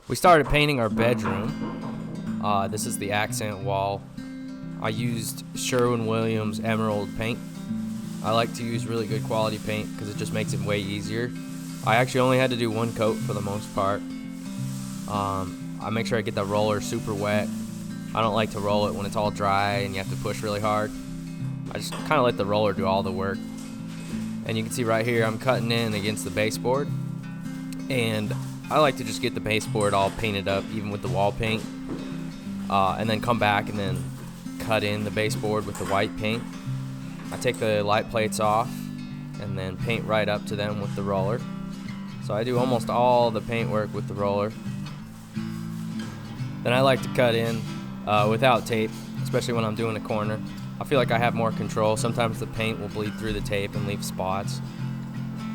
We started painting our bedroom. This is the accent wall. I used Sherwin-Williams Emerald paint. I like to use really good quality paint because it just makes it way easier. I actually only had to do one coat for the most part. I make sure I get the roller super wet. I don't like to roll it when it's all dry and you have to push really hard. I just kind of let the roller do all the work. And you can see right here I'm cutting in against the baseboard. And I like to just get the baseboard all painted up, even with the wall paint, and then come back and then cut in the baseboard with the white paint. I take the light plates off and then paint right up to them with the roller. So I do almost all the paint work with the roller. Then I like to cut in without tape, especially when I'm doing a corner. I feel like I have more control. Sometimes the paint will bleed through the tape and leave spots.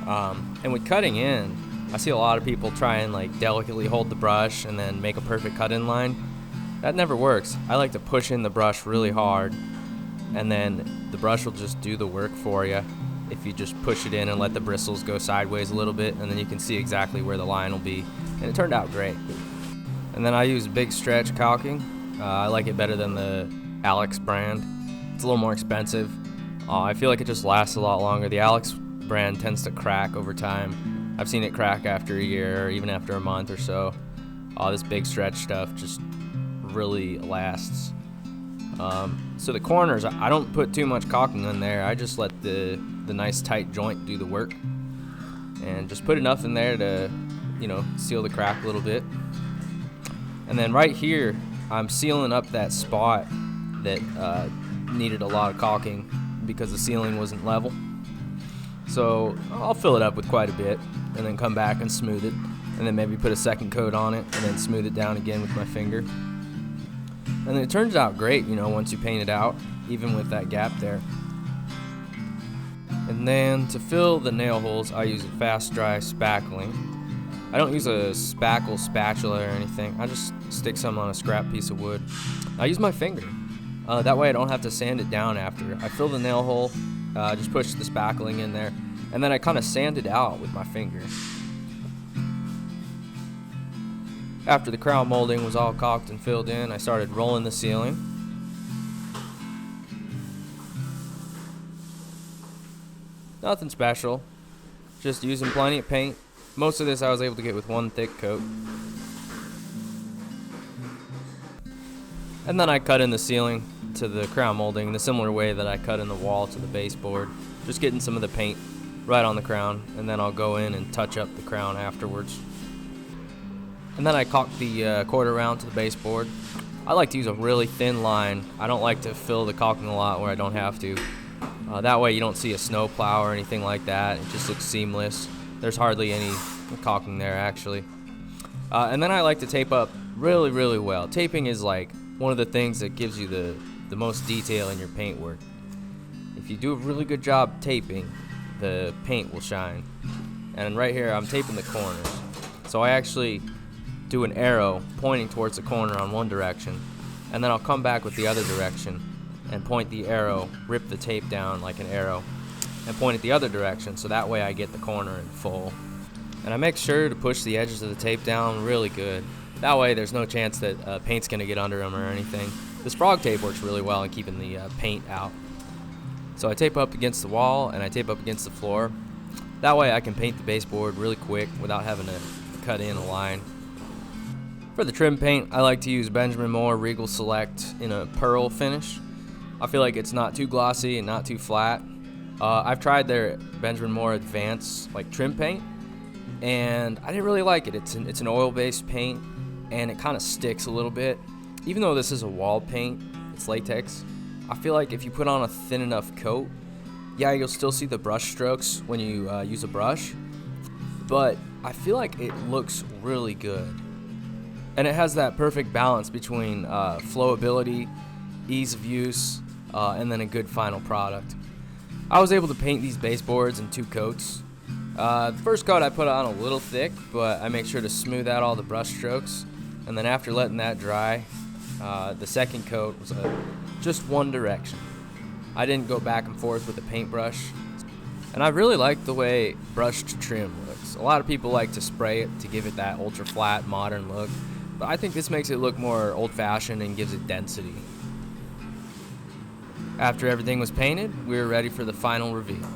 And with cutting in, I see a lot of people try and like delicately hold the brush and then make a perfect cut-in line. That never works. I like to push in the brush really hard, and then the brush will just do the work for you if you just push it in and let the bristles go sideways a little bit, and then you can see exactly where the line will be. And it turned out great. And then I use Big Stretch caulking. I like it better than the Alex brand. It's a little more expensive. I feel like it just lasts a lot longer. The Alex brand tends to crack over time. I've seen it crack after a year or even after a month or so. This Big Stretch stuff just really lasts. So the corners, I don't put too much caulking in there. I just let the nice tight joint do the work, and just put enough in there to, seal the crack a little bit. And then right here, I'm sealing up that spot that needed a lot of caulking because the ceiling wasn't level. So I'll fill it up with quite a bit and then come back and smooth it, and then maybe put a second coat on it and then smooth it down again with my finger. And it turns out great, once you paint it out, even with that gap there. And then to fill the nail holes, I use fast dry spackling. I don't use a spackle spatula or anything. I just stick some on a scrap piece of wood. I use my finger. That way I don't have to sand it down after. I fill the nail hole, just push the spackling in there, and then I kind of sand it out with my finger. After the crown molding was all caulked and filled in, I started rolling the ceiling. Nothing special, just using plenty of paint. Most of this I was able to get with one thick coat. And then I cut in the ceiling to the crown molding the similar way that I cut in the wall to the baseboard, just getting some of the paint right on the crown, and then I'll go in and touch up the crown afterwards. And then I caulk the quarter round to the baseboard. I like to use a really thin line. I don't like to fill the caulking a lot where I don't have to. That way you don't see a snow plow or anything like that. It just looks seamless. There's hardly any caulking there actually. And then I like to tape up really, really well. Taping is like one of the things that gives you the most detail in your paint work. If you do a really good job taping, the paint will shine. And right here I'm taping the corners. So I actually do an arrow pointing towards the corner on one direction, and then I'll come back with the other direction and point the arrow, rip the tape down like an arrow, and point it the other direction, so that way I get the corner in full. And I make sure to push the edges of the tape down really good. That way there's no chance that paint's gonna get under them or anything. This frog tape works really well in keeping the paint out. So I tape up against the wall and I tape up against the floor. That way I can paint the baseboard really quick without having to cut in a line. For the trim paint, I like to use Benjamin Moore Regal Select in a pearl finish. I feel like it's not too glossy and not too flat. I've tried their Benjamin Moore Advanced trim paint, and I didn't really like it. It's an oil-based paint, and it kind of sticks a little bit. Even though this is a wall paint, it's latex, I feel like if you put on a thin enough coat, yeah, you'll still see the brush strokes when you use a brush, but I feel like it looks really good. And it has that perfect balance between flowability, ease of use, and then a good final product. I was able to paint these baseboards in 2 coats. The first coat I put on a little thick, but I make sure to smooth out all the brush strokes. And then after letting that dry, the second coat was just one direction. I didn't go back and forth with the paintbrush. And I really like the way brushed trim looks. surface. A lot of people like to spray it to give it that ultra flat modern look, but I think this makes it look more old-fashioned and gives it density. After everything was painted, we were ready for the final reveal.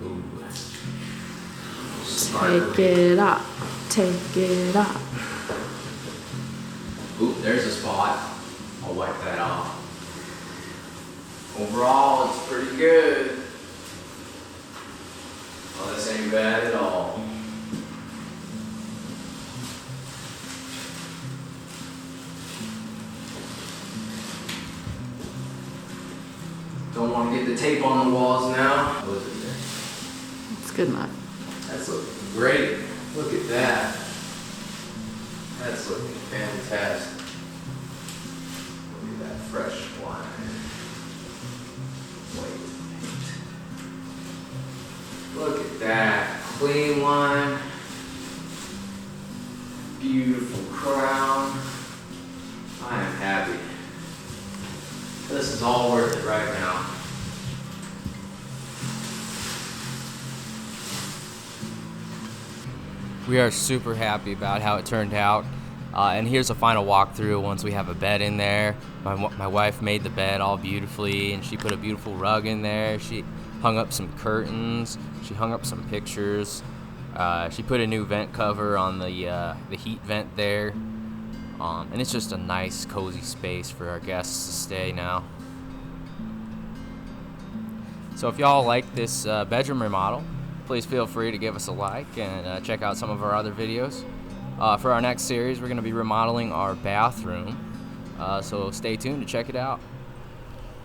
Ooh. Take it up. Take it up. Ooh, there's a spot. I'll wipe that off. Overall, it's pretty good. Oh, this ain't bad at all. Don't want to get the tape on the walls now. What is it there? It's good enough. That's looking great. Look at that. That's looking fantastic. Look at that fresh line. Wait. Look at that. Clean line. Beautiful crown. I am happy. This is all worth it right now. We are super happy about how it turned out. And here's a final walkthrough once we have a bed in there. My wife made the bed all beautifully, and she put a beautiful rug in there. She hung up some curtains. She hung up some pictures. She put a new vent cover on the heat vent there. And it's just a nice, cozy space for our guests to stay now. So if y'all like this bedroom remodel, please feel free to give us a like and check out some of our other videos. For our next series, we're going to be remodeling our bathroom, so stay tuned to check it out.